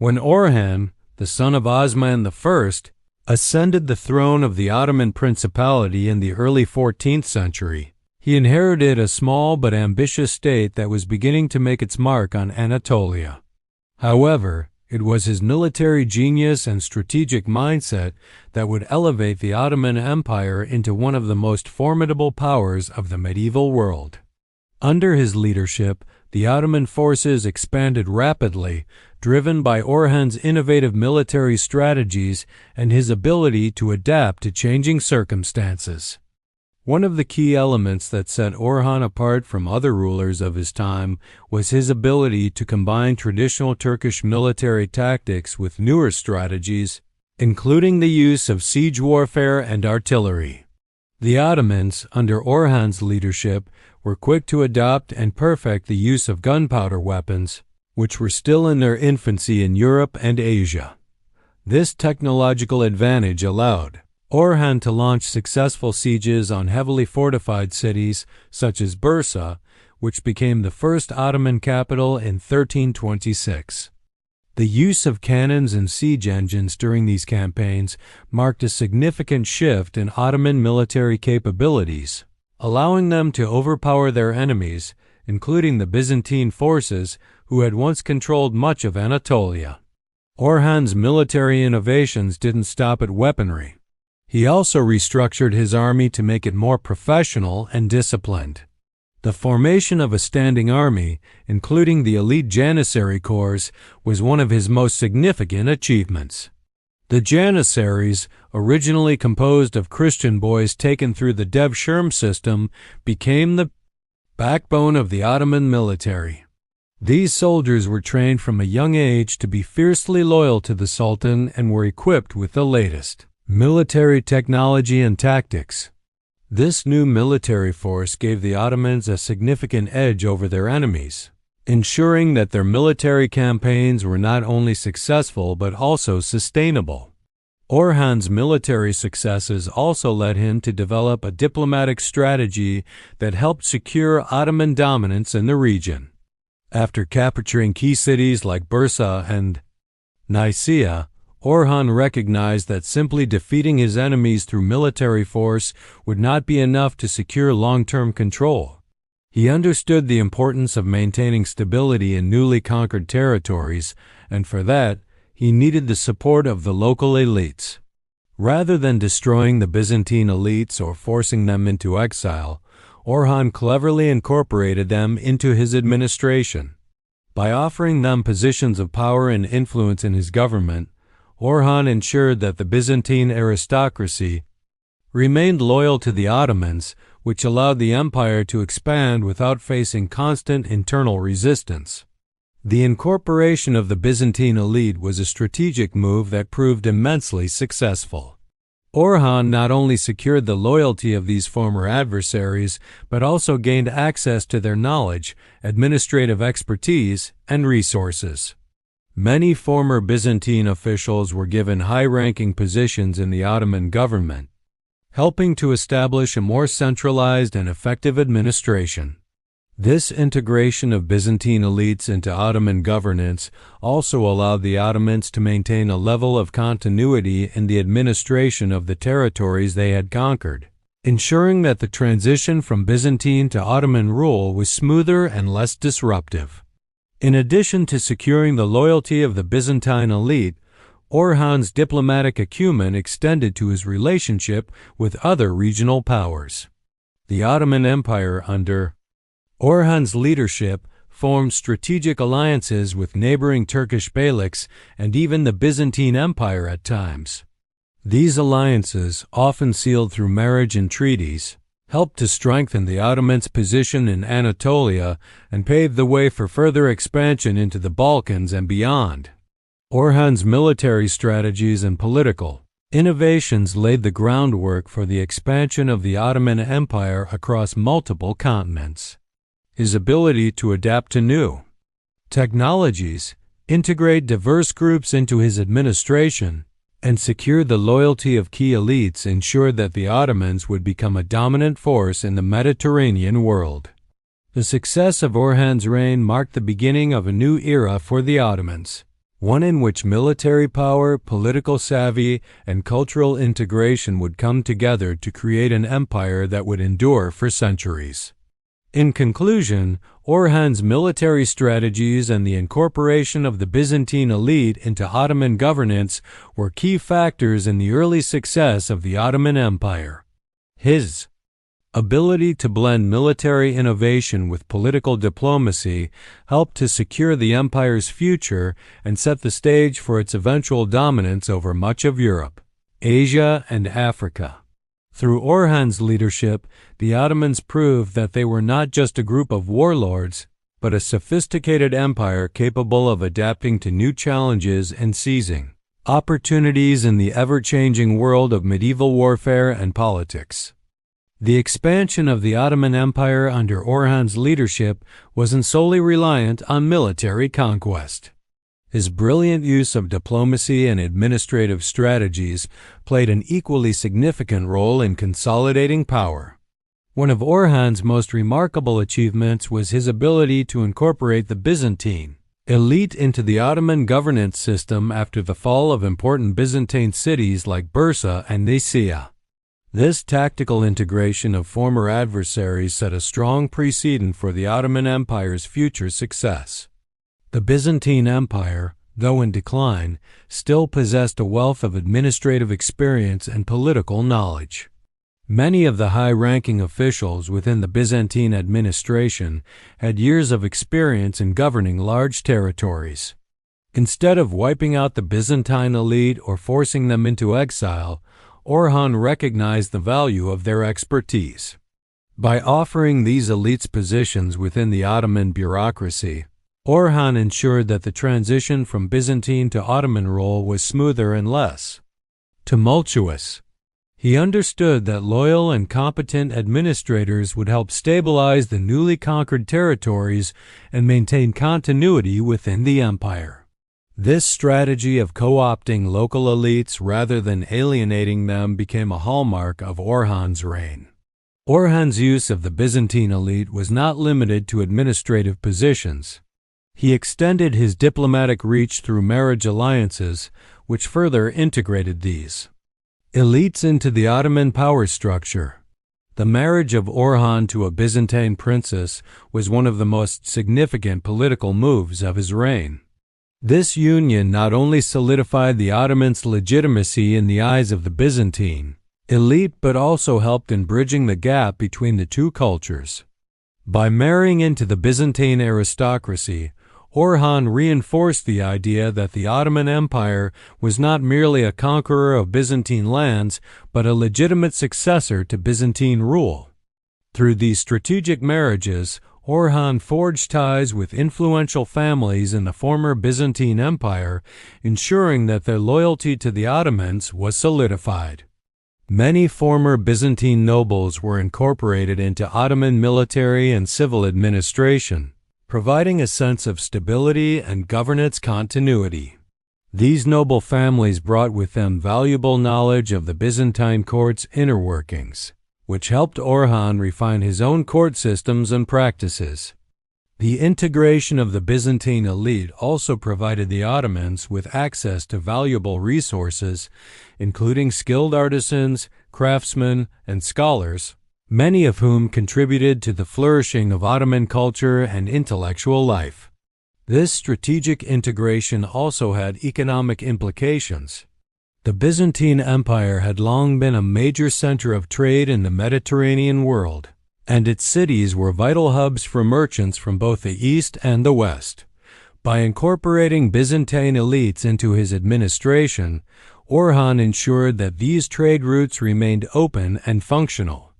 When Orhan, the son of Osman I, ascended the throne of the Ottoman Principality in the early 14th century, he inherited a small but ambitious state that was beginning to make its mark on Anatolia. However, it was his military genius and strategic mindset that would elevate the Ottoman Empire into one of the most formidable powers of the medieval world. Under his leadership, the Ottoman forces expanded rapidly, driven by Orhan's innovative military strategies and his ability to adapt to changing circumstances. One of the key elements that set Orhan apart from other rulers of his time was his ability to combine traditional Turkish military tactics with newer strategies, including the use of siege warfare and artillery. The Ottomans, under Orhan's leadership, were quick to adopt and perfect the use of gunpowder weapons, which were still in their infancy in Europe and Asia. This technological advantage allowed Orhan to launch successful sieges on heavily fortified cities such as Bursa, which became the first Ottoman capital in 1326. The use of cannons and siege engines during these campaigns marked a significant shift in Ottoman military capabilities, allowing them to overpower their enemies, including the Byzantine forces who had once controlled much of Anatolia. Orhan's military innovations didn't stop at weaponry. He also restructured his army to make it more professional and disciplined. The formation of a standing army, including the elite Janissary Corps, was one of his most significant achievements. The Janissaries, originally composed of Christian boys taken through the Devshirme system, became the backbone of the Ottoman military. These soldiers were trained from a young age to be fiercely loyal to the Sultan and were equipped with the latest military technology and tactics. This new military force gave the Ottomans a significant edge over their enemies, ensuring that their military campaigns were not only successful but also sustainable. Orhan's military successes also led him to develop a diplomatic strategy that helped secure Ottoman dominance in the region. After capturing key cities like Bursa and Nicaea, Orhan recognized that simply defeating his enemies through military force would not be enough to secure long-term control. He understood the importance of maintaining stability in newly conquered territories, and for that, he needed the support of the local elites. Rather than destroying the Byzantine elites or forcing them into exile, Orhan cleverly incorporated them into his administration. By offering them positions of power and influence in his government, Orhan ensured that the Byzantine aristocracy remained loyal to the Ottomans, which allowed the empire to expand without facing constant internal resistance. The incorporation of the Byzantine elite was a strategic move that proved immensely successful. Orhan not only secured the loyalty of these former adversaries, but also gained access to their knowledge, administrative expertise, and resources. Many former Byzantine officials were given high-ranking positions in the Ottoman government, helping to establish a more centralized and effective administration. This integration of Byzantine elites into Ottoman governance also allowed the Ottomans to maintain a level of continuity in the administration of the territories they had conquered, ensuring that the transition from Byzantine to Ottoman rule was smoother and less disruptive. In addition to securing the loyalty of the Byzantine elite, Orhan's diplomatic acumen extended to his relationship with other regional powers. The Ottoman Empire, under Orhan's leadership, formed strategic alliances with neighboring Turkish beyliks and even the Byzantine Empire at times. These alliances, often sealed through marriage and treaties, helped to strengthen the Ottomans' position in Anatolia and paved the way for further expansion into the Balkans and beyond. Orhan's military strategies and political innovations laid the groundwork for the expansion of the Ottoman Empire across multiple continents. His ability to adapt to new technologies, integrate diverse groups into his administration, and secure the loyalty of key elites ensured that the Ottomans would become a dominant force in the Mediterranean world. The success of Orhan's reign marked the beginning of a new era for the Ottomans. one in which military power, political savvy, and cultural integration would come together to create an empire that would endure for centuries. In conclusion, Orhan's military strategies and the incorporation of the Byzantine elite into Ottoman governance were key factors in the early success of the Ottoman Empire. His ability to blend military innovation with political diplomacy helped to secure the empire's future and set the stage for its eventual dominance over much of Europe, Asia, and Africa. Through Orhan's leadership, the Ottomans proved that they were not just a group of warlords, but a sophisticated empire capable of adapting to new challenges and seizing opportunities in the ever-changing world of medieval warfare and politics. The expansion of the Ottoman Empire under Orhan's leadership wasn't solely reliant on military conquest. His brilliant use of diplomacy and administrative strategies played an equally significant role in consolidating power. One of Orhan's most remarkable achievements was his ability to incorporate the Byzantine elite into the Ottoman governance system after the fall of important Byzantine cities like Bursa and Nicaea. This tactical integration of former adversaries set a strong precedent for the Ottoman Empire's future success. The Byzantine Empire, though in decline, still possessed a wealth of administrative experience and political knowledge. Many of the high-ranking officials within the Byzantine administration had years of experience in governing large territories. Instead of wiping out the Byzantine elite or forcing them into exile, Orhan recognized the value of their expertise. By offering these elites positions within the Ottoman bureaucracy, Orhan ensured that the transition from Byzantine to Ottoman rule was smoother and less tumultuous. He understood that loyal and competent administrators would help stabilize the newly conquered territories and maintain continuity within the empire. This strategy of co-opting local elites rather than alienating them became a hallmark of Orhan's reign. Orhan's use of the Byzantine elite was not limited to administrative positions. He extended his diplomatic reach through marriage alliances, which further integrated these elites into the Ottoman power structure. The marriage of Orhan to a Byzantine princess was one of the most significant political moves of his reign. This union not only solidified the Ottomans' legitimacy in the eyes of the Byzantine elite, but also helped in bridging the gap between the two cultures. By marrying into the Byzantine aristocracy, Orhan reinforced the idea that the Ottoman Empire was not merely a conqueror of Byzantine lands, but a legitimate successor to Byzantine rule. Through these strategic marriages, Orhan forged ties with influential families in the former Byzantine Empire, ensuring that their loyalty to the Ottomans was solidified. Many former Byzantine nobles were incorporated into Ottoman military and civil administration, providing a sense of stability and governance continuity. These noble families brought with them valuable knowledge of the Byzantine court's inner workings, which helped Orhan refine his own court systems and practices. The integration of the Byzantine elite also provided the Ottomans with access to valuable resources, including skilled artisans, craftsmen, and scholars, many of whom contributed to the flourishing of Ottoman culture and intellectual life. This strategic integration also had economic implications. The Byzantine Empire had long been a major center of trade in the Mediterranean world, and its cities were vital hubs for merchants from both the East and the West. By incorporating Byzantine elites into his administration, Orhan ensured that these trade routes remained open and functional.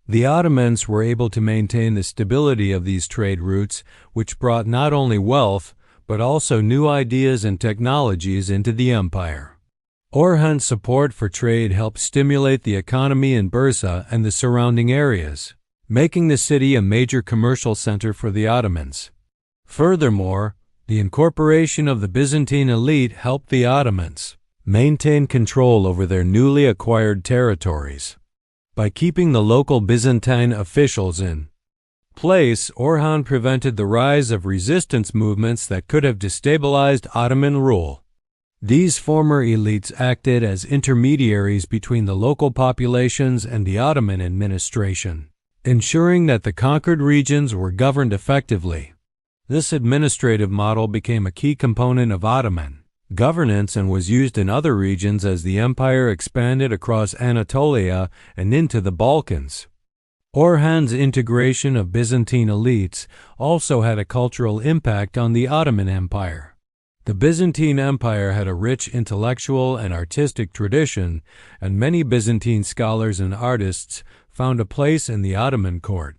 The Ottomans were able to maintain the stability of these trade routes, which brought not only wealth, but also new ideas and technologies into the empire. Orhan's support for trade helped stimulate the economy in Bursa and the surrounding areas, making the city a major commercial center for the Ottomans. Furthermore, the incorporation of the Byzantine elite helped the Ottomans maintain control over their newly acquired territories. By keeping the local Byzantine officials in place, Orhan prevented the rise of resistance movements that could have destabilized Ottoman rule. These former elites acted as intermediaries between the local populations and the Ottoman administration, ensuring that the conquered regions were governed effectively. This administrative model became a key component of Ottoman governance and was used in other regions as the empire expanded across Anatolia and into the Balkans. Orhan's integration of Byzantine elites also had a cultural impact on the Ottoman Empire. The Byzantine Empire had a rich intellectual and artistic tradition, and many Byzantine scholars and artists found a place in the Ottoman court.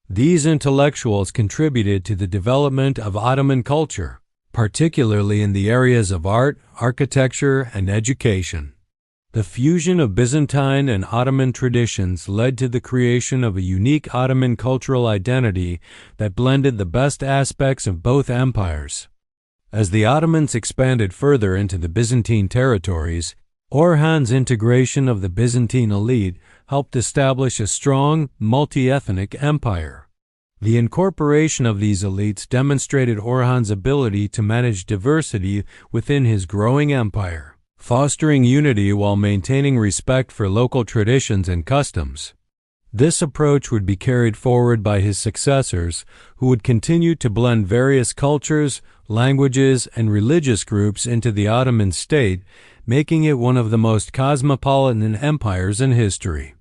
These intellectuals contributed to the development of Ottoman culture, particularly in the areas of art, architecture, and education. The fusion of Byzantine and Ottoman traditions led to the creation of a unique Ottoman cultural identity that blended the best aspects of both empires. As the Ottomans expanded further into the Byzantine territories, Orhan's integration of the Byzantine elite helped establish a strong, multi-ethnic empire. The incorporation of these elites demonstrated Orhan's ability to manage diversity within his growing empire, fostering unity while maintaining respect for local traditions and customs. This approach would be carried forward by his successors, who would continue to blend various cultures, languages, and religious groups into the Ottoman state, making it one of the most cosmopolitan empires in history.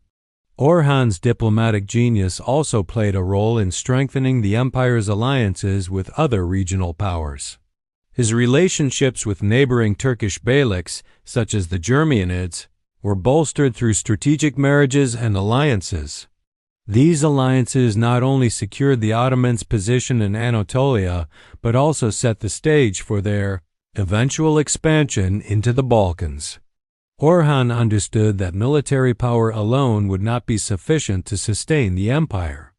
Orhan's diplomatic genius also played a role in strengthening the empire's alliances with other regional powers. His relationships with neighboring Turkish beyliks, such as the Germanids, were bolstered through strategic marriages and alliances. These alliances not only secured the Ottomans' position in Anatolia, but also set the stage for their eventual expansion into the Balkans. Orhan understood that military power alone would not be sufficient to sustain the empire.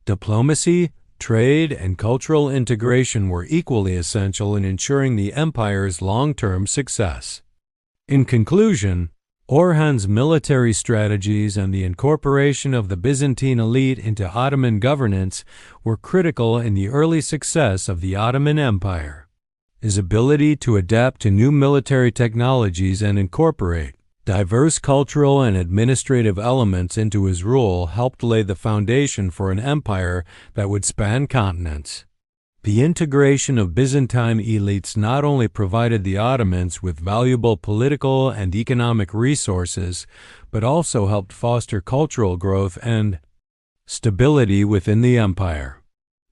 Diplomacy, trade, and cultural integration were equally essential in ensuring the empire's long-term success. In conclusion, Orhan's military strategies and the incorporation of the Byzantine elite into Ottoman governance were critical in the early success of the Ottoman Empire. His ability to adapt to new military technologies and incorporate diverse cultural and administrative elements into his rule helped lay the foundation for an empire that would span continents. The integration of Byzantine elites not only provided the Ottomans with valuable political and economic resources, but also helped foster cultural growth and stability within the empire.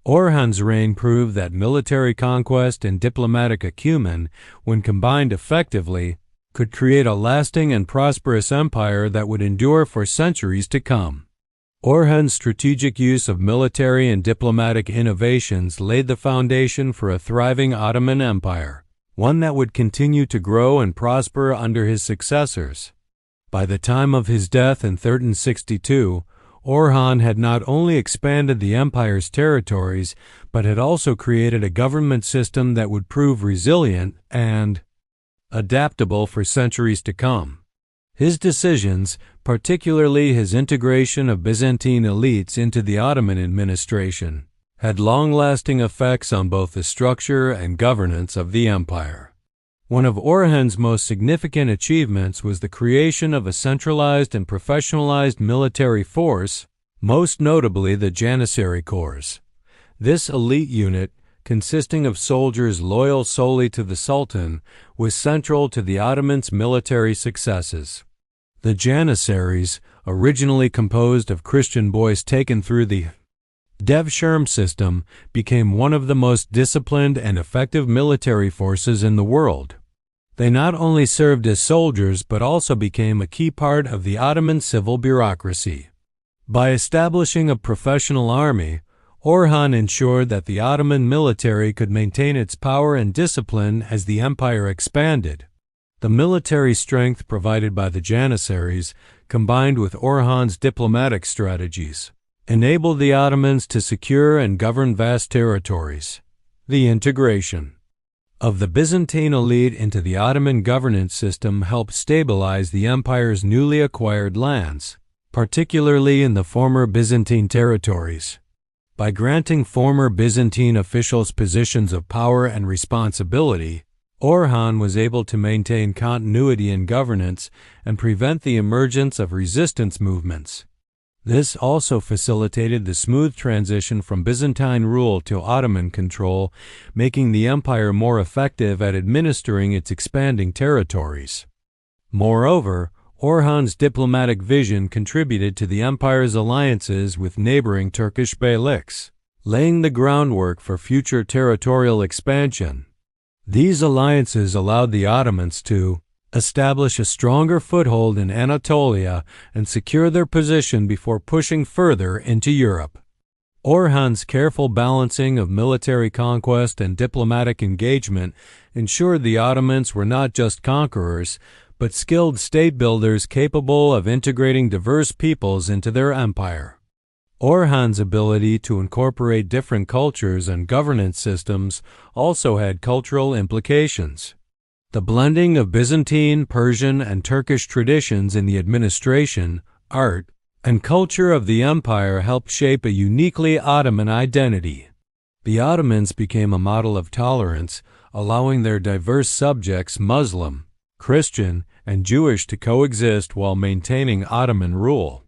Orhan's reign proved that military conquest and diplomatic acumen, when combined effectively, could create a lasting and prosperous empire that would endure for centuries to come. Orhan's strategic use of military and diplomatic innovations laid the foundation for a thriving Ottoman Empire, one that would continue to grow and prosper under his successors. By the time of his death in 1362, Orhan had not only expanded the empire's territories, but had also created a government system that would prove resilient and adaptable for centuries to come. His decisions, particularly his integration of Byzantine elites into the Ottoman administration, had long-lasting effects on both the structure and governance of the empire. One of Orhan's most significant achievements was the creation of a centralized and professionalized military force, most notably the Janissary Corps. This elite unit, consisting of soldiers loyal solely to the Sultan, was central to the Ottomans' military successes. The Janissaries, originally composed of Christian boys taken through the Devshirme system, became one of the most disciplined and effective military forces in the world. They not only served as soldiers but also became a key part of the Ottoman civil bureaucracy. By establishing a professional army, Orhan ensured that the Ottoman military could maintain its power and discipline as the empire expanded. The military strength provided by the Janissaries, combined with Orhan's diplomatic strategies, enabled the Ottomans to secure and govern vast territories. The integration of the Byzantine elite into the Ottoman governance system helped stabilize the empire's newly acquired lands, particularly in the former Byzantine territories. By granting former Byzantine officials positions of power and responsibility, Orhan was able to maintain continuity in governance and prevent the emergence of resistance movements. This also facilitated the smooth transition from Byzantine rule to Ottoman control, making the empire more effective at administering its expanding territories. Moreover, Orhan's diplomatic vision contributed to the empire's alliances with neighboring Turkish beyliks, laying the groundwork for future territorial expansion. These alliances allowed the Ottomans to establish a stronger foothold in Anatolia and secure their position before pushing further into Europe. Orhan's careful balancing of military conquest and diplomatic engagement ensured the Ottomans were not just conquerors, but skilled state builders capable of integrating diverse peoples into their empire. Orhan's ability to incorporate different cultures and governance systems also had cultural implications. The blending of Byzantine, Persian, and Turkish traditions in the administration, art, and culture of the empire helped shape a uniquely Ottoman identity. The Ottomans became a model of tolerance, allowing their diverse subjects, Muslim, Christian, and Jewish, to coexist while maintaining Ottoman rule.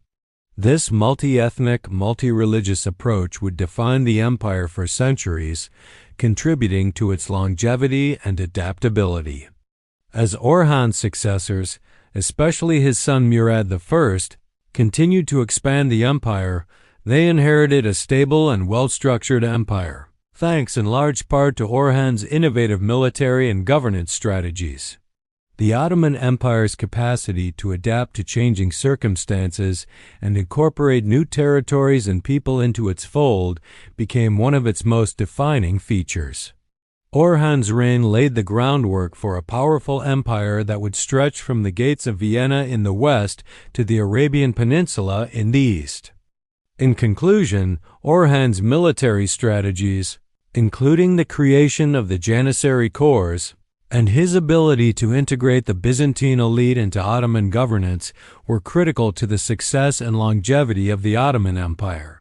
This multi-ethnic, multi-religious approach would define the empire for centuries, contributing to its longevity and adaptability. As Orhan's successors, especially his son Murad I, continued to expand the empire, they inherited a stable and well-structured empire, thanks in large part to Orhan's innovative military and governance strategies. The Ottoman Empire's capacity to adapt to changing circumstances and incorporate new territories and people into its fold became one of its most defining features. Orhan's reign laid the groundwork for a powerful empire that would stretch from the gates of Vienna in the west to the Arabian Peninsula in the east. In conclusion, Orhan's military strategies, including the creation of the Janissary Corps, and his ability to integrate the Byzantine elite into Ottoman governance were critical to the success and longevity of the Ottoman Empire.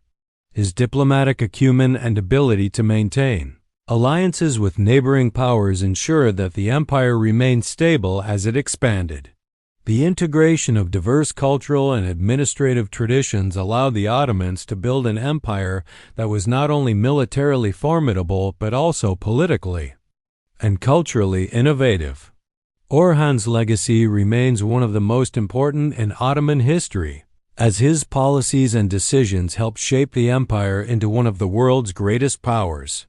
His diplomatic acumen and ability to maintain alliances with neighboring powers ensured that the empire remained stable as it expanded. The integration of diverse cultural and administrative traditions allowed the Ottomans to build an empire that was not only militarily formidable but also politically and culturally innovative. Orhan's legacy remains one of the most important in Ottoman history, as his policies and decisions helped shape the empire into one of the world's greatest powers.